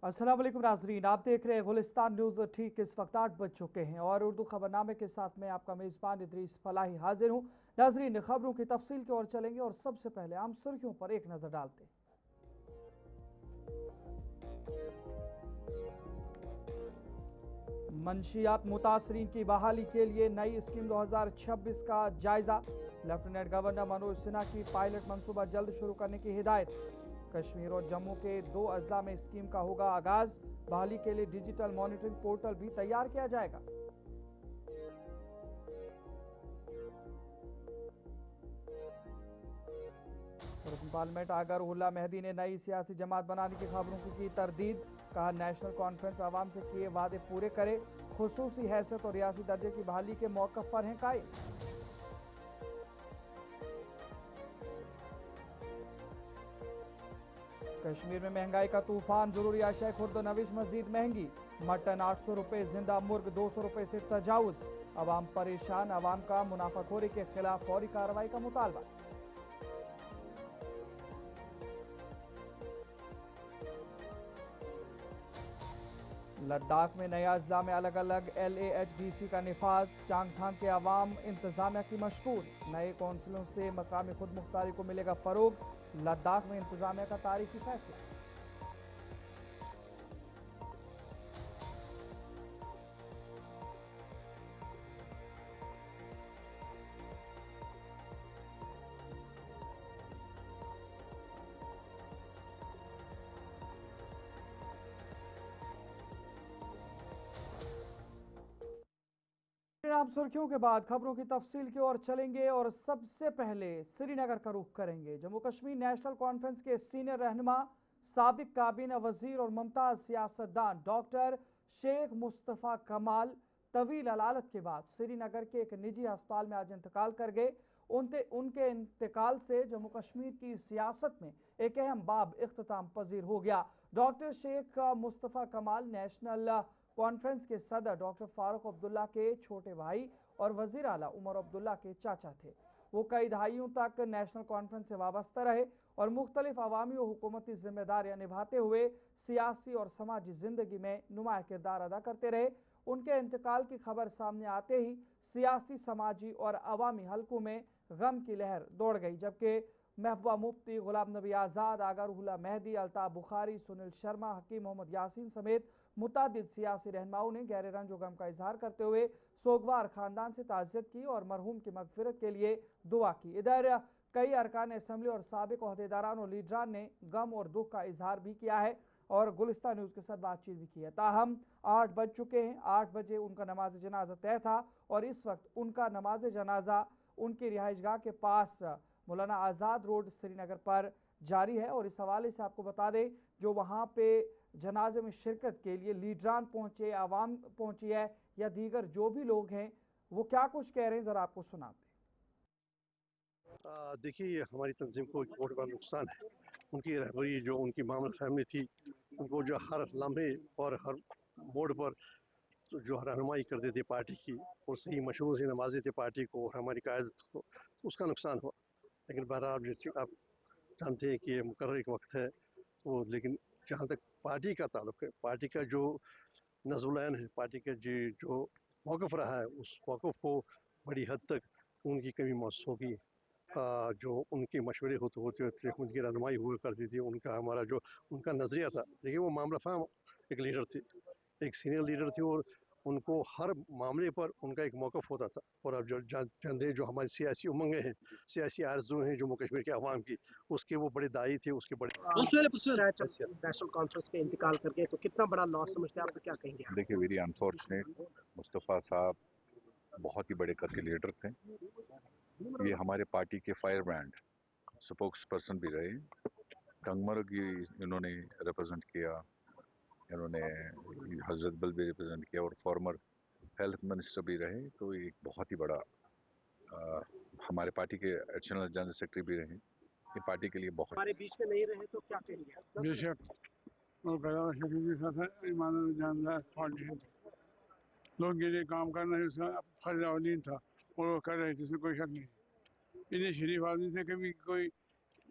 अस्सलाम वालेकुम नाजरीन, आप देख रहे हैं गुलिस्तान न्यूज़। ठीक इस वक्त 8 बज चुके हैं और उर्दू खबरनामे के साथ मैं आपका मेज़बान इदरीस फलाही हाजिर हूँ। नाजरीन, खबरों की तफसील की ओर चलेंगे और सबसे पहले आम सुर्खियों पर एक नज़र डालते हैं। मंशियात मुतासरीन की बहाली के लिए नई स्कीम 2026 का जायजा। लेफ्टिनेंट गवर्नर मनोज सिन्हा की पायलट मंसूबा जल्द शुरू करने की हिदायत। कश्मीर और जम्मू के 2 अजला में स्कीम का होगा आगाज। बहाली के लिए डिजिटल मॉनिटरिंग पोर्टल भी तैयार किया जाएगा। पार्लियामेंट आगर हुल्ला मेहदी ने नई सियासी जमात बनाने की खबरों की तरदीद। कहा, नेशनल कॉन्फ्रेंस आवाम से किए वादे पूरे करे। खुसूसी हैसियत और रियासी दर्जे की बहाली के मौक़िफ़ पर हैं कायम। कश्मीर में महंगाई का तूफान, जरूरी अशिया खुर्द नविश मजीद महंगी। मटन 800 रुपये, जिंदा मुर्ग 200 रुपये से तजावुज। अवाम परेशान, अवाम का मुनाफाखोरी के खिलाफ फौरी कार्रवाई का मुतालबा। लद्दाख में नया अजला में अलग अलग LAHDC का निफाज। चांगथांग के अवाम इंतजामिया की मशकूर। नए कौंसिलों से मकामी खुद मुख्तारी को मिलेगा फरोग। लद्दाख में इंतजामिया का तारीखी फैसला। आप सुर्खियों के बाद खबरों की तफसील की ओर चलेंगे और सबसे पहले श्रीनगर का रुख करेंगे। जम्मू कश्मीर नेशनल कॉन्फ्रेंस के सीनियर रहनुमा, साबिक काबीना वजीर और मुमताज सियासतदान डॉक्टर शेख मुस्तफ़ा कमाल तवील अलालत के बाद श्रीनगर के एक निजी अस्पताल में आज इंतकाल कर गए। उनके इंतकाल से जम्मू कश्मीर की सियासत में एक अहम बाब इख्तिताम पजीर हो गया। डॉक्टर शेख मुस्तफ़ा कमाल नेशनल कॉन्फ्रेंस के सदर डॉक्टर फारूक अब्दुल्ला के छोटे भाई और वजीर आला उमर अब्दुल्ला के चाचा थे। वो कई दहाइयों तक नेशनल कॉन्फ्रेंस से वाबस्ता रहे और मुख्तलिफ अवामी और हुकूमती जिम्मेदारियां निभाते हुए सियासी और समाजी जिंदगी में नुमाया किरदार अदा करते रहे। उनके इंतकाल की खबर सामने आते ही सियासी, समाजी और अवामी हलकों में गम की लहर दौड़ गई, जबकि महबूबा मुफ्ती, गुलाम नबी आज़ाद, आगर हुल्ला मेहदी, अल्ताफ बुखारी, सुनील शर्मा, हकीम मोहम्मद यासीन समेत मुतादिद सियासी रहनुमाओं ने गहरे रंज गम का इजहार करते हुए सोगवार खानदान से ताज़ियत की और मरहूम की मगफिरत के लिए दुआ की। इधर कई अरकान असम्बली और साबिक ओहदेदारान और लीडरान ने गम और दुख का इजहार भी किया है और गुलिस्तान न्यूज़ के साथ बातचीत भी की है। ताहम 8 बज चुके हैं। 8 बजे उनका नमाज जनाजा तय था और इस वक्त उनका नमाज जनाजा उनकी रिहाइशगाह के पास मौलाना आज़ाद रोड श्रीनगर पर जारी है। और इस हवाले से आपको बता दें, जो वहाँ पे जनाजे में शिरकत के लिए लीडरान पहुंचे, आवाम पहुंची है या दीगर जो भी लोग हैं, वो क्या कुछ कह रहे हैं, ज़रा आपको सुनाते हैं। देखिए, ये हमारी तंजीम को एक बहुत बड़ा नुकसान है। उनकी रहबरी, जो उनकी मामला फहमी थी, उनको जो हर लम्हे और हर मोड़ पर तो जो रहनुमाई करते थे पार्टी की और सही मशहूर से नवाजे थे पार्टी को और हमारी कायदत को, तो उसका नुकसान हुआ। लेकिन बहरहाल जैसे आप जानते हैं कि ये मुकर्रर एक वक्त है, तो लेकिन जहाँ तक पार्टी का ताल्लुक है, पार्टी का जो नज़ुलैन है, पार्टी का जो मौक़िफ़ रहा है, उस मौक़िफ़ को बड़ी हद तक उनकी कमी महसूस होगी। जो उनके मशवरे होते होते थे, उनकी रहनुमाई हुआ करती थी, हमारा जो उनका नज़रिया था। देखिए, वो मामला फ़हम एक लीडर थे, एक सीनियर लीडर थे और उनको हर मामले पर उनका एक मौक़िफ़ होता था। और अब जो जानते हैं, जो हमारी सियासी उमंगें हैं, सियासी आरज़ू हैं जम्मू कश्मीर के अवाम की, उसके वो बड़े दाई थे, उसके बड़े नेशनल कॉन्फ्रेंस के इंतकाल करके, तो कितना बड़ा लॉस समझते हैं आप, क्या कहेंगे? देखिए, वेरी अनफॉर्चुनेट। मुस्तफ़ा साहब बहुत ही बड़े कद के लीडर थे। ये हमारे पार्टी के फायर ब्रांड स्पोक्स पर्सन भी रहे। टंगमर्ग इन्होंने रिप्रेजेंट किया, इन्होंने हजरत बल भी रिप्रेजेंट किया और फॉर्मर हेल्थ मिनिस्टर भी रहे। तो एक बहुत ही बड़ा हमारे पार्टी के एडिशनल जनरल सेक्रेटरी भी रहे। ये पार्टी के लिए बहुत हमारे बीच में नहीं रहे तो क्या कहेंगे? बेशक वो जानदार पॉलिटिशियन लोग के लिए काम करना उसका फर्ज अवलीन था और वो कर रहे थे, उसमें कोई शक नहीं। इतने शरीफ आदमी से कभी कोई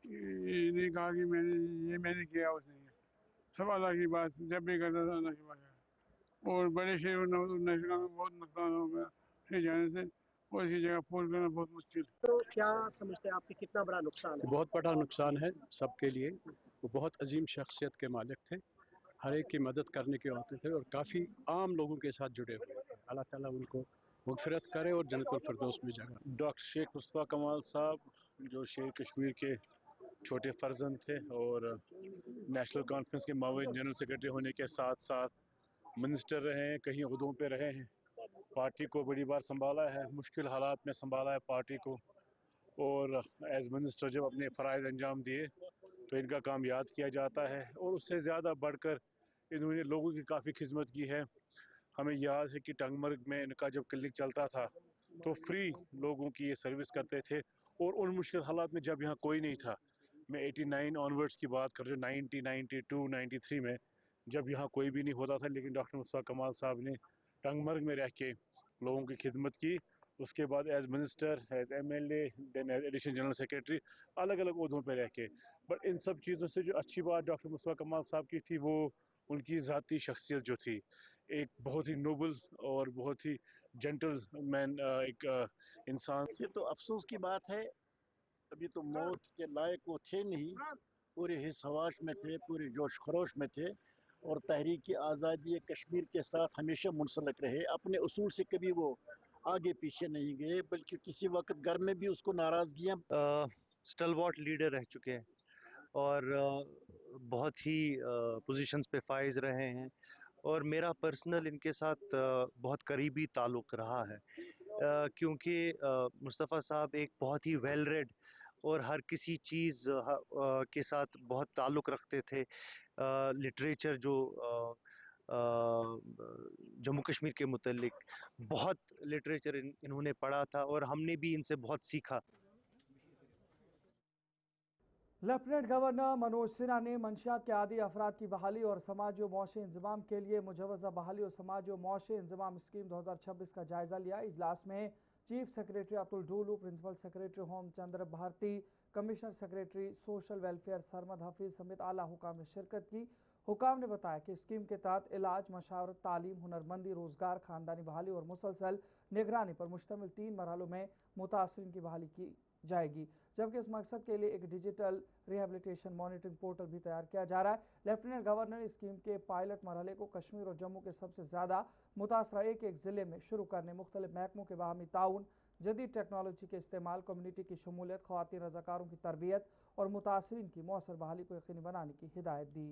नहीं कहा कि मैंने किया उसने। सब अल्लाह की बात, जब भी करता था अल्लाह की बात है। और बड़े शहरों नशा में बहुत नुकसान हो गया ले जाने से, और इसी जगह पूल करना बहुत मुश्किल है। तो क्या समझते हैं आपके कितना बड़ा नुकसान है? बहुत बड़ा नुकसान है सबके लिए। वो बहुत अजीम शख्सियत के मालिक थे, हर एक की मदद करने के होते थे और काफ़ी आम लोगों के साथ जुड़े हुए थे। अल्लाह ताला उनको मगफिरत करे और जन्नतुल फिरदौस में जगह। डॉक्टर शेख मुस्तफ़ा कमाल साहब, जो शेर कश्मीर के छोटे फर्जंद थे और नेशनल कॉन्फ्रेंस के मावईन जनरल सेक्रेटरी होने के साथ साथ मिनिस्टर रहे हैं, कहीं उहदों पे रहे हैं, पार्टी को बड़ी बार संभाला है, मुश्किल हालात में संभाला है पार्टी को, और एज मिनिस्टर जब अपने फ़राइज़ अंजाम दिए तो इनका काम याद किया जाता है। और उससे ज़्यादा बढ़कर इन्होंने लोगों की काफ़ी खिदमत की है। हमें याद है कि टंगमर्ग में इनका जब क्लिनिक चलता था तो फ्री लोगों की ये सर्विस करते थे, और उन मुश्किल हालात में जब यहाँ कोई नहीं था, मैं 89 ऑनवर्ड्स की बात कर रहा हूँ, 90, 92, 93 में जब यहाँ कोई भी नहीं होता था, लेकिन डॉक्टर मुस्तफ़ा कमाल साहब ने टंगमर्ग में रह के लोगों की खिदमत की। उसके बाद as minister, as MLA, then as additional general secretary, अलग अलग ओहदों पर रह के। बट इन सब चीज़ों से जो अच्छी बात डॉक्टर मुस्तफ़ा कमाल साहब की थी, वो उनकी ज़ाती शख्सियत जो थी, एक बहुत ही नोबल और बहुत ही जेंटल मैन, एक इंसान। ये तो अफसोस की बात है, अभी तो मौत के लायक वो थे नहीं, पूरे हिस हवाश में थे, पूरे जोश खरोश में थे, और तहरीक आज़ादी कश्मीर के साथ हमेशा मुंसलिक रहे। अपने उसूल से कभी वो आगे पीछे नहीं गए, बल्कि किसी वक्त घर में भी उसको नाराज़गियाँ। स्टलवॉट लीडर रह चुके हैं और बहुत ही पोजीशंस पे फाइज रहे हैं, और मेरा पर्सनल इनके साथ बहुत करीबी ताल्लुक़ रहा है, क्योंकि मुस्तफ़ा साहब एक बहुत ही वेल रेड और हर किसी चीज़ के साथ बहुत ताल्लुक़ रखते थे। लिटरेचर जो जम्मू कश्मीर के मुतल्लिक बहुत लिटरेचर इन्होंने पढ़ा था, और हमने भी इनसे बहुत सीखा। लेफ्टिनेंट गवर्नर मनोज सिन्हा ने मंशियात के आदी अफराद की बहाली और समाजी व मुआशी इंतजाम के लिए मुजवज़ा बहाली और समाजी व मुआशी इंतजाम स्कीम 2026 का जायजा लिया। इजलास में chief secretary Atul Dulloo, principal secretary home Chandra Bharti, commissioner secretary social welfare Sarmad Hafeez समेत आला हुकाम ने शिरकत की। हुकाम ने बताया कि स्कीम के तहत इलाज, मशावरत, तालीम, हुनरमंदी, रोजगार, खानदानी बहाली और मुसलसल निगरानी पर मुश्तमिल 3 मरहलों में मुतासरीन की बहाली की जाएगी, जबकि इस मकसद के लिए एक डिजिटल रिहेबिलिटेशन मॉनिटरिंग पोर्टल भी तैयार किया जा रहा है। लेफ्टिनेंट गवर्नर ने स्कीम के पायलट मरहले को कश्मीर और जम्मू के सबसे ज़्यादा मुतासरा एक ज़िले में शुरू करने, मुख्तलिफ महकमों के बाहमी ताउन, जदीद टेक्नोलॉजी के इस्तेमाल, कम्युनिटी की शमूलियत, ख़वातीन रज़ाकारों की तरबियत और मुतासरीन की मौसर बहाली को यकीनी बनाने की हिदायत दी।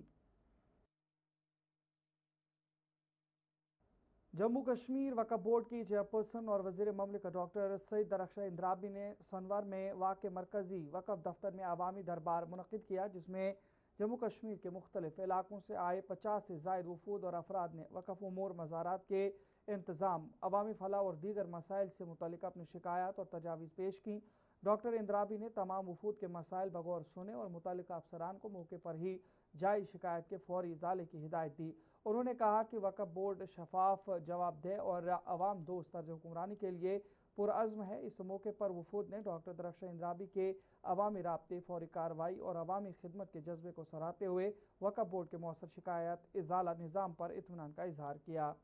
जम्मू कश्मीर वक्फ बोर्ड की चेयरपर्सन और वज़ीर ममलिकत डॉक्टर सईद दरख्शां इंद्राबी ने सोनवार में वाक़ मरकज़ी वक्फ दफ्तर में अवामी दरबार मुनक़िद किया, जिसमें जम्मू कश्मीर के मुख्तलिफ इलाकों से आए 50 से ज़ायद वफूद और अफराद ने वक्फ उमूर, मज़ारात के इंतज़ाम, अवामी फलाह और दीगर मसाइल से मुतल्लिक़ अपनी शिकायत और तजावीज़ पेश की। डॉक्टर इंद्राबी ने तमाम वफूद के मसाइल बगौर सुने और मुतल्लिक़ा अफसरान को मौके पर ही जायज़ शिकायत के फौरी इज़ाले की हिदायत दी। उन्होंने कहा कि वक्फ बोर्ड शफाफ, जवाबदेह और अवाम दोस्त तर्ज हुक्मरानी के लिए पुरअज़्म है। इस मौके पर वफूद ने डॉक्टर दरख्शां इंद्राबी के अवामी राब्ते, फौरी कार्रवाई और अवामी खिदमत के जज्बे को सराहते हुए वक्फ बोर्ड के मौसर शिकायत इज़ाला निज़ाम पर इत्मीनान का इजहार किया।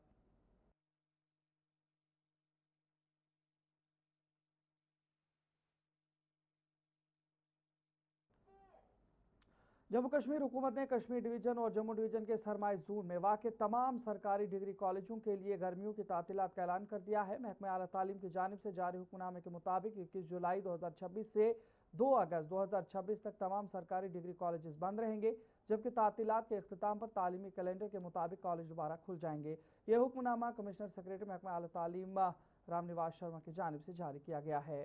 जम्मू कश्मीर हुकूमत ने कश्मीर डिवीज़न और जम्मू डिवीज़न के सरमाई जोन में वाक़ तमाम सरकारी डिग्री कॉलेजों के लिए गर्मियों की तातीलात का ऐलान कर दिया है। महकमा आला तालीम की जानिब से जारी हुक्मनामे के मुताबिक 21 जुलाई 2026 से 2 अगस्त 2026 तक तमाम सरकारी डिग्री कॉलेज बंद रहेंगे, जबकि तातीलात के अख्तिताम पर तालीमी कैलेंडर के मुताबिक कॉलेज दोबारा खुल जाएंगे। यह हुक्मनामा कमिश्नर सेक्रेटरी महकमा आला तालीम रामनिवास शर्मा की जानिब से जारी किया गया है।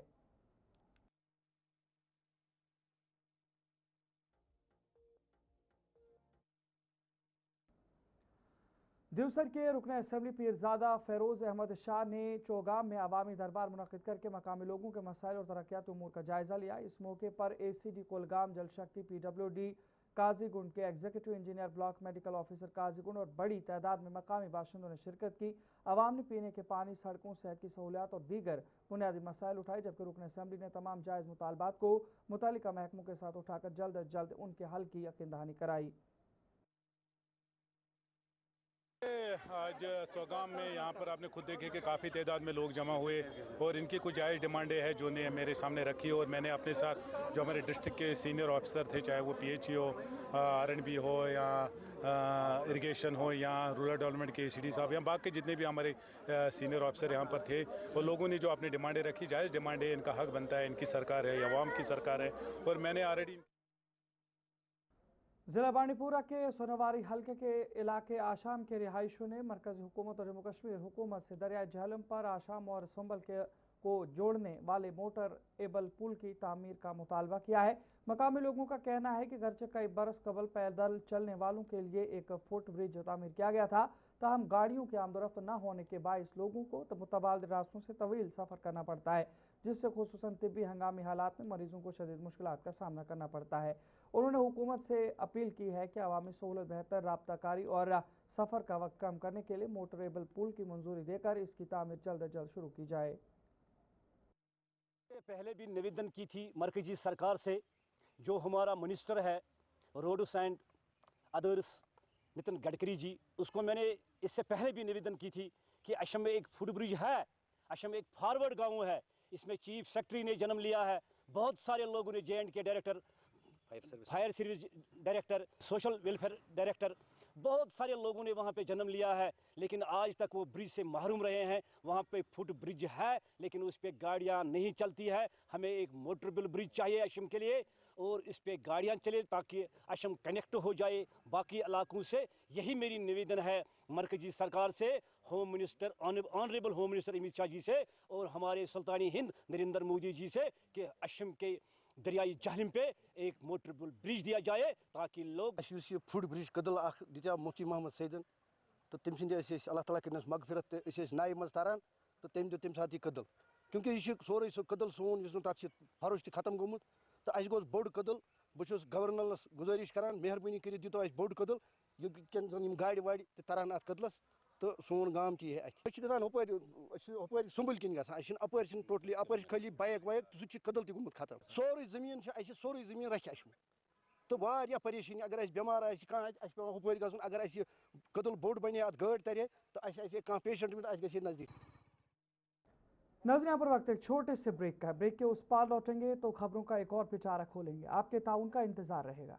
दिवसर के रुकन असम्बली पीरजादा फ़ैरोज़ अहमद शाह ने चौगाम में अवामी दरबार मुनक़िद करके मकामी लोगों के मसाइल और तरक्याती उमूर का जायज़ा लिया। इस मौके पर ACD कोलगाम, जल शक्ति, PWD काजीगुंड के executive engineer, block medical officer Qazigund और बड़ी तादाद में मकामी बाशिंदों ने शिरकत की। अवाम ने पीने के पानी, सड़कों, सेहत की सहूलियात और दीगर बुनियादी मसाइल उठाए, जबकि रुकन असम्बली ने तमाम जायज़ मुतालबात को मुतल्लिका महकमों के साथ उठाकर जल्द अज जल्द उनके हल की यकीन दहानी कराई। आज चौगाम में यहाँ पर आपने खुद देखे कि काफ़ी तादाद में लोग जमा हुए और इनकी कुछ जायज़ डिमांडें हैं जो ने मेरे सामने रखी और मैंने अपने साथ जो हमारे डिस्ट्रिक्ट के सीनियर ऑफिसर थे, चाहे वो PHE हो, RNB हो या इरिगेशन हो या रूरल डेवलपमेंट के ACD साहब या बाकी जितने भी हमारे सीनियर ऑफिसर यहाँ पर थे, और लोगों ने जो अपनी डिमांडें रखी, जायज़ डिमांडें, इनका हक बनता है, इनकी सरकार है, अवाम की सरकार है। और मैंने ऑलरेडी जिला बांडीपुरा के सोनावारी हल्के के इलाके आशाम के रिहायशियों ने मरकजी हुकूमत और जम्मू कश्मीर हुकूमत से दरियाई झेलम पर आशाम और संबल को जोड़ने वाले मोटर एबल पुल की तामीर का मुतालबा किया है। मकामी लोगों का कहना है कि गर्चे कई बरस कबल पैदल चलने वालों के लिए एक फुट ब्रिज तामीर किया गया था, ताहम गाड़ियों के आमदोरफ्त न होने के बायस लोगों को मुतबादिल रास्तों से तवील सफ़र करना पड़ता है, जिससे खुसूसन तिब्बी हंगामी हालात में मरीजों को शदीद मुश्किलात का सामना करना पड़ता है। उन्होंने हुकूमत से अपील की है कि अवामी सहूलत, बेहतर राब्ताकारी और सफ़र का वक्त कम करने के लिए मोटरेबल पुल की मंजूरी देकर इसकी तामीर जल्द अज जल्द शुरू की जाए। पहले भी निवेदन की थी मरकजी सरकार से, जो हमारा मिनिस्टर है roads and others Nitin Gadkari ji, उसको मैंने इससे पहले भी निवेदन की थी कि असम में एक फुट ब्रिज है, असम में एक फॉरवर्ड गांव है, इसमें चीफ सेक्रेटरी ने जन्म लिया है, बहुत सारे लोगों ने J&K director, fire service director, social welfare director, बहुत सारे लोगों ने वहाँ पे जन्म लिया है, लेकिन आज तक वो ब्रिज से महरूम रहे हैं। वहाँ पे फुट ब्रिज है लेकिन उस पे गाड़ियाँ नहीं चलती है। हमें एक मोटरेबल ब्रिज चाहिए असम के लिए और इस पे गाड़ियाँ चले ताकि असम कनेक्ट हो जाए बाकी इलाकों से। यही मेरी निवेदन है मरकजी सरकार से, home minister honourable home minister Amit Shah ji से और हमारे सुल्तानी हिंद नरेंद्र मोदी जी से कि असम के दरियाई जहलम पे एक मोटरेबल ब्रिज दिया जाए ताकि लोग फुट ब्रिज कदल दिता मुफ्ती मोहम्मद सैदन तो तम अल्लाह ताला कर मगफिरत तो नाय मज तारान तो तम दि तम सात यह कदल क्योंकि यह सोरे सो कदल सोन तक फरोश तक खत्म गोमुत तो अस गोस बोड़ कदल बहुत गवर्नरस गुजारिश करान मेहरबानी कर दितो अस बोड़ कदल ये गाड़ वाड़ तरान अत कदलस तो सोन गाम ती है अपर सुंबल किन गसान अपर टोटली अपर खाली बाइक वाइक सह कदल तुमुत खत्म सोरे जमीन सोरे जमीन रख तो वारिया परेशानी अगर बेमार पे गन अगर कदल बोड़ बने अत गाड़ तर तो कह पेशेंट गए नजदीक। नाज़रीन, यहाँ पर वक्त एक छोटे से ब्रेक का है। ब्रेक के उस पार लौटेंगे तो खबरों का एक और पिटारा खोलेंगे। आपके ताउन का इंतजार रहेगा।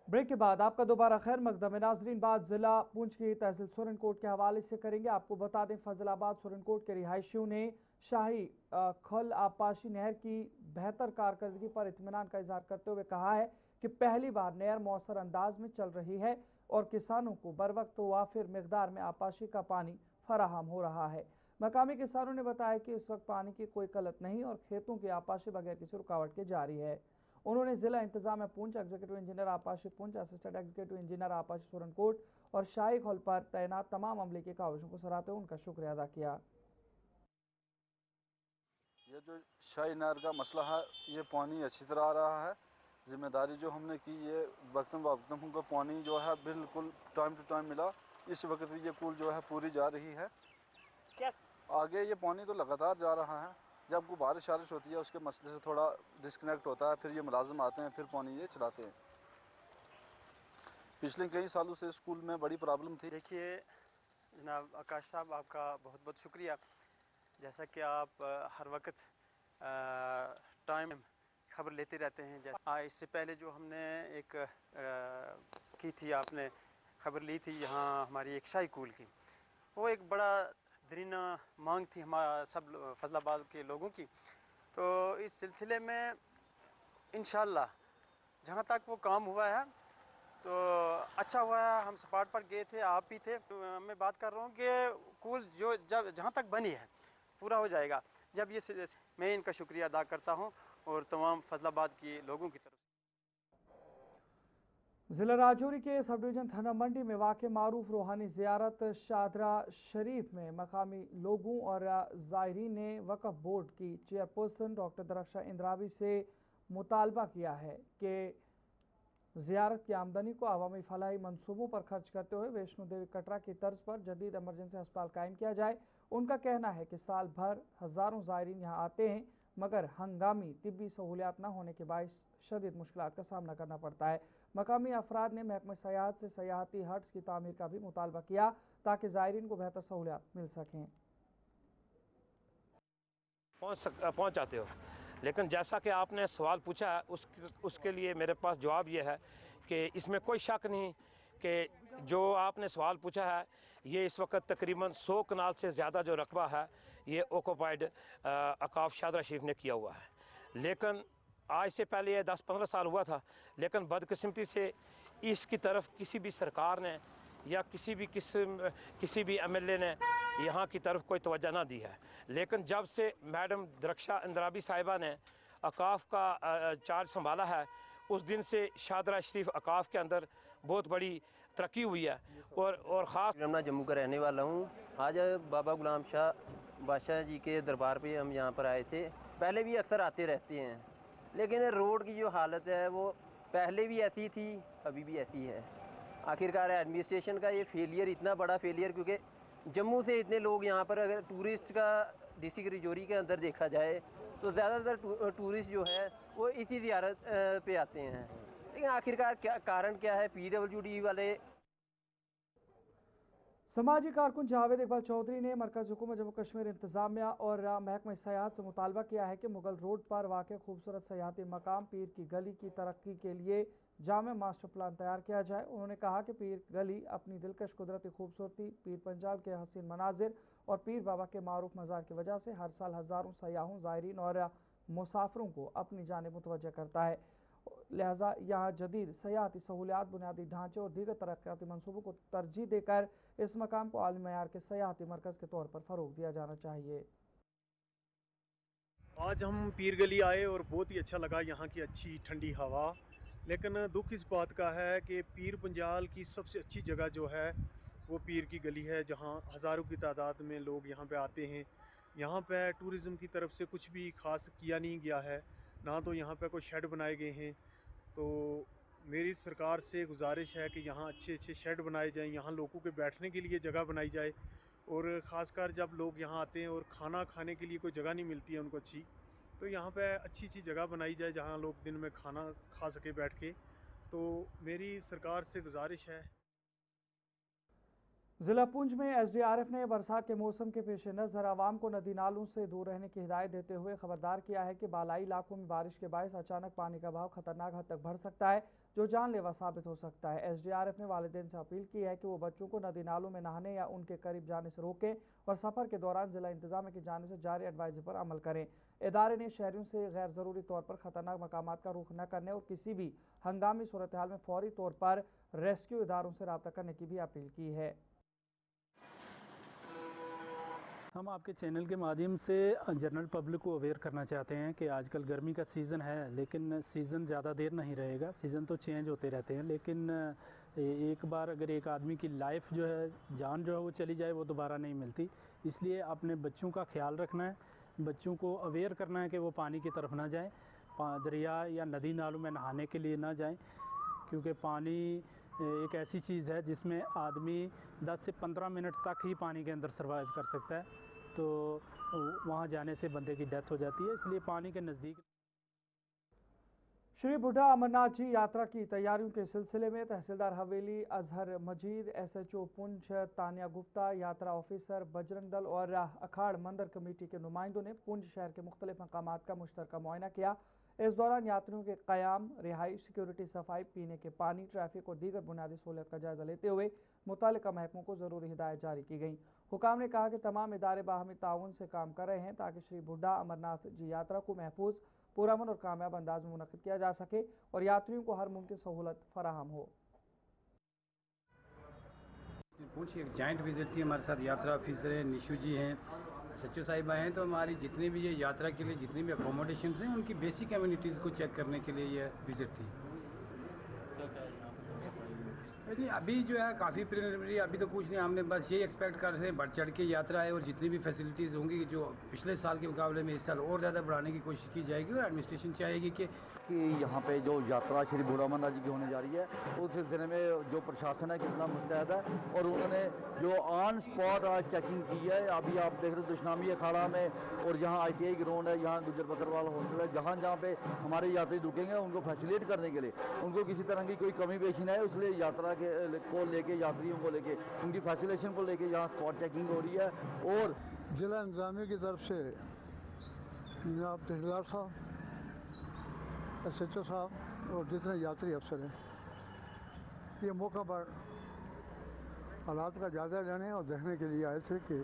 ब्रेक के बाद आपका दोबारा खैर मकदम है। नाजरीन, बात जिला पुंछ की तहसील सुरनकोट के हवाले से करेंगे। आपको बता दें, फजलाबाद सुरनकोट के रिहायशियों ने शाही खल आबपाशी नहर की बेहतर कारकर्दगी पर इत्मीनान का इजहार करते हुए कहा है कि पहली बार नहर मौसर अंदाज में चल रही है और किसानों को बर वक्त वाफिर मकदार में आबपाशी का पानी फराहम हो रहा है। मकामी किसानों ने बताया कि इस वक्त पानी की कोई किल्लत नहीं और खेतों की आबपाशी बगैर किसी रुकावट के जारी है। उन्होंने जिला इंतजामिया पुंछ, एग्जीक्यूटिव इंजीनियर आबपाशी पुंछ, असिस्टेंट एग्जीक्यूटिव इंजीनियर आबपाशी सुरनकोट और शाही खल पर तैनात तमाम अमले की काविशों को सराहते हुए उनका शुक्रिया अदा किया। ये जो शाही नहर का मसला है, ये पानी अच्छी तरह आ रहा है। जिम्मेदारी जो हमने की, ये वक्तम वक्तम हमको पानी जो है बिल्कुल टाइम टू टाइम मिला। इस वक्त भी ये पुल जो है पूरी जा रही है। क्या आगे ये पानी तो लगातार जा रहा है। जब कोई बारिश वारिश होती है उसके मसले से थोड़ा डिस्कनेक्ट होता है, फिर ये मुलाजिम आते हैं, फिर पानी ये चलाते हैं। पिछले कई सालों से स्कूल में बड़ी प्रॉब्लम थी। देखिए जनाब आकाश साहब, आपका बहुत बहुत शुक्रिया। जैसा कि आप हर वक्त टाइम खबर लेते रहते हैं। जैसे इससे पहले जो हमने एक की थी, आपने खबर ली थी यहाँ हमारी एक शाही कूल की, वो एक बड़ा दरीना मांग थी हमारा सब फजलाबाद के लोगों की। तो इस सिलसिले में इंशाल्लाह जहाँ तक वो काम हुआ है तो अच्छा हुआ है। हम स्पॉट पर गए थे, आप भी थे। तो मैं बात कर रहा हूँ कि कूल जो जब जहाँ तक बनी है पूरा हो जाएगा जब ये, मैं इनका शुक्रिया अदा करता हूँ और तमाम फजलाबाद के लोगों की तरफ। जिला राजौरी के सब डिवीजन थाना मंडी में वाक़े मारूफ रूहानी ज़ियारत शादरा शरीफ में मकामी लोगों और ज़ायरीन ने वक्फ बोर्ड की चेयरपर्सन डॉक्टर दरख्शा इंद्रावी से मुतालबा किया है कि ज़ियारत की आमदनी को अवामी फलाही मनसूबों पर खर्च करते हुए वैष्णो देवी कटरा की तर्ज पर जदीद एमरजेंसी अस्पताल कायम किया जाए। उनका कहना है कि साल भर हज़ारों ज़ायरीन यहाँ आते हैं, मगर हंगामी तिब्बी सहूलियात न होने के बायस शदीद मुश्किलात का सामना करना पड़ता है। मकामी अफराद ने महकमा सयाहत से सयाहती हट्स की तामीर का भी मुतालबा किया ताकि ज़ायरीन को बेहतर सहूलियात मिल सकें। पहुँच जाते हो, लेकिन जैसा कि आपने सवाल पूछा है उसके लिए मेरे पास जवाब ये है कि इसमें कोई शक नहीं कि जो आपने सवाल पूछा है ये इस वक्त तकरीबन 100 कनाल से ज़्यादा जो रकबा है ये ऑक्यूपाइड अकाफ शादरा शरीफ ने किया हुआ है। लेकिन आज से पहले ये 10-15 साल हुआ था, लेकिन बदकिस्मती से इसकी तरफ किसी भी सरकार ने या किसी भी एमएलए ने यहाँ की तरफ कोई तवज्जो ना दी है। लेकिन जब से मैडम दरख्शा इंदराबी साहिबा ने अकाफ का चार्ज संभाला है, उस दिन से शादरा शरीफ अकाफ के अंदर बहुत बड़ी तरक्की हुई है। और ख़ास मैं जम्मू का रहने वाला हूँ। आज बाबा गुलाम शाह बादशाह जी के दरबार पे हम यहाँ पर आए थे। पहले भी अक्सर आते रहते हैं, लेकिन रोड की जो हालत है वो पहले भी ऐसी थी, अभी भी ऐसी है। आखिरकार एडमिनिस्ट्रेशन का ये फेलियर, इतना बड़ा फेलियर, क्योंकि जम्मू से इतने लोग यहाँ पर, अगर टूरिस्ट का डिस्ट्रिक्ट रिजौरी के अंदर देखा जाए तो ज़्यादातर टूरिस्ट जो है वो इसी ज़ियारत पे आते हैं। लेकिन आखिरकार कारण क्या है? PWD वाले। समाजी कारकुन जावेद इकबाल चौधरी ने मरकज़ हुकूमत जम्मू कश्मीर इंतज़ामिया और महकमा सयाहत से मुतालबा किया है कि मुगल रोड पर वाक़ खूबसूरत सयाहती मकाम पीर की गली की तरक्की के लिए जामे मास्टर प्लान तैयार किया जाए। उन्होंने कहा कि पीर गली अपनी दिलकश कुदरती खूबसूरती, पीर पंजाल के हसीन मनाजिर और पीर बाबा के मारूफ मज़ार की वजह से हर साल हज़ारों सयाहों, ज़ायरीन और मुसाफिरों को अपनी जानिब मुतवज्जह करता है। लिहाजा यहाँ जदीद सयाहती सहूलियात, बुनियादी ढांचे और दीगर तरक्याती मनसूबों को तरजीह देकर इस मकाम को आलमी मयार के सयाहती मरकज़ के तौर पर फ़रोग़ दिया जाना चाहिए। आज हम पीर गली आए और बहुत ही अच्छा लगा, यहाँ की अच्छी ठंडी हवा। लेकिन दुख इस बात का है कि पीर पंजाल की सबसे अच्छी जगह जो है वो पीर की गली है, जहाँ हज़ारों की तादाद में लोग यहाँ पे आते हैं। यहाँ पे टूरिज़म की तरफ से कुछ भी ख़ास किया नहीं गया है, ना तो यहाँ पे कोई शेड बनाए गए हैं। तो मेरी सरकार से गुजारिश है कि यहाँ अच्छे अच्छे शेड बनाए जाएं, यहाँ लोगों के बैठने के लिए जगह बनाई जाए। और ख़ासकर जब लोग यहाँ आते हैं और खाना खाने के लिए कोई जगह नहीं मिलती है उनको अच्छी, तो यहाँ पे अच्छी जगह बनाई जाए जहाँ लोग दिन में खाना खा सके बैठ के। तो मेरी सरकार से गुजारिश है। ज़िला पुंछ में SDRF ने बरसात के मौसम के पेश नज़र आवाम को नदी नालों से दूर रहने की हिदायत देते हुए खबरदार किया है कि बालाई इलाकों में बारिश के बायस अचानक पानी का बहाव खतरनाक हद तक बढ़ सकता है, जो जानलेवा साबित हो सकता है। SDRF ने वालिदैन से अपील की है कि वो बच्चों को नदी नालों में नहाने या उनके करीब जाने से रोकें और सफ़र के दौरान ज़िला इंतज़ामिया की जानिब से जारी एडवाइजरी पर अमल करें। इदारे ने शहरियों से गैर ज़रूरी तौर पर ख़तरनाक मकामात का रुख न करने और किसी भी हंगामी सूरत हाल में फौरी तौर पर रेस्क्यू इदारों से रब्ता करने की भी अपील की है। हम आपके चैनल के माध्यम से जनरल पब्लिक को अवेयर करना चाहते हैं कि आजकल गर्मी का सीज़न है, लेकिन सीज़न ज़्यादा देर नहीं रहेगा। सीज़न तो चेंज होते रहते हैं, लेकिन एक बार अगर एक आदमी की लाइफ जो है, जान जो है वो चली जाए, वो दोबारा नहीं मिलती। इसलिए अपने बच्चों का ख्याल रखना है, बच्चों को अवेयर करना है कि वो पानी की तरफ ना जाएं, दरिया या नदी नालों में नहाने के लिए ना जाएं, क्योंकि पानी एक ऐसी चीज़ है जिसमें आदमी 10 से 15 मिनट तक ही पानी के अंदर सर्वाइव कर सकता है। तो वहाँ जाने से बंदे की डेथ हो जाती है, इसलिए पानी के नज़दीक। श्री बुढ़ा अमरनाथ जी यात्रा की तैयारियों के सिलसिले में तहसीलदार हवेली अजहर मजीद, SHO पुंछ तानिया गुप्ता, यात्रा ऑफिसर बजरंग दल और अखाड़ मंदिर कमेटी के नुमाइंदों ने पुंछ शहर के मुख्तलिफ मकामात का मुश्तरका मुआयना किया। इस दौरान यात्रियों के क़याम, रिहाइश, सिक्योरिटी, सफाई, पीने के पानी, ट्रैफिक और दीगर बुनियादी सहूलियत का जायज़ा लेते हुए मुतालिका महकमों को ज़रूरी हिदायत जारी की गई। हुकाम ने कहा कि तमाम इदारे बाहमी ताउन से काम कर रहे हैं ताकि श्री बुढ़ा अमरनाथ जी यात्रा को महफूज, पुरअमन और कामयाब अंदाज में मुनक़िद किया जा सके और यात्रियों को हर मुमकिन सहूलत फराहम हो। पुंछ एक जॉइंट विजिट थी, हमारे साथ यात्रा ऑफिसर निशु जी हैं, SHO साहिबा हैं। तो हमारी जितनी भी ये यात्रा के लिए जितनी भी अकोमोडेशन हैं, उनकी बेसिक कम्युनिटीज़ को चेक करने के लिए ये विजिट थी। नहीं अभी जो है काफ़ी प्रिलिमिनरी, अभी तो कुछ नहीं, हमने बस यही एक्सपेक्ट कर रहे हैं बढ़ चढ़ के यात्रा है और जितनी भी फैसिलिटीज़ होंगी जो पिछले साल के मुकाबले में इस साल और ज़्यादा बढ़ाने की कोशिश की जाएगी और एडमिनिस्ट्रेशन चाहेगी कि यहाँ पे जो यात्रा श्री बूढ़ा अमरनाथ जी की होने जा रही है उस सिलसिले में जो प्रशासन है कितना मुस्तैद है और उन्होंने जो ऑन स्पॉट आज चेकिंग की है। अभी आप देख रहे हो दुश्नामी अखाड़ा में और यहाँ ITI ग्राउंड है, यहाँ गुजर बकरवाल हॉस्टल है, जहाँ जहाँ पे हमारे यात्री रुकेंगे उनको फैसिलिटेट करने के लिए उनको किसी तरह की कोई कमी पेशी न है, इसलिए यात्रा को लेके यात्रियों को लेके उनकी फैसिलेशन को लेके यहाँ स्पॉट चेकिंग हो रही है। और जिला इंतजामिया की तरफ से जनाब तहसीलदार साहब, SHO साहब और जितने यात्री अफसर हैं ये मौका पर हालात का जायज़ा लेने और देखने के लिए आए थे कि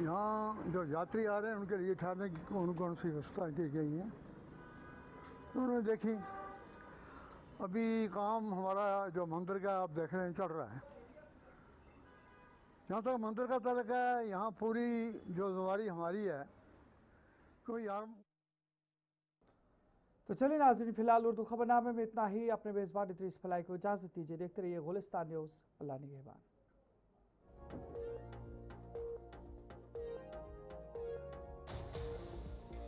यहाँ जो यात्री आ रहे हैं उनके लिए ठहरने की कौन कौन सी व्यवस्था की गई हैं। उन्होंने देखी अभी काम हमारा जो मंदिर का आप देख रहे हैं चल रहा है। जहाँ तक मंदिर का तल्लुक़ है यहाँ पूरी जो जिम्मेदारी हमारी है कोई यार। तो चलिए नाज़रीन, फिलहाल उर्दू खबरनामे में इतना ही। अपने मेज़बान इद्रीस फलाई को इजाज़त दीजिए। देखते रहिए गुलिस्तान न्यूज़। अल्लाह निगहबान।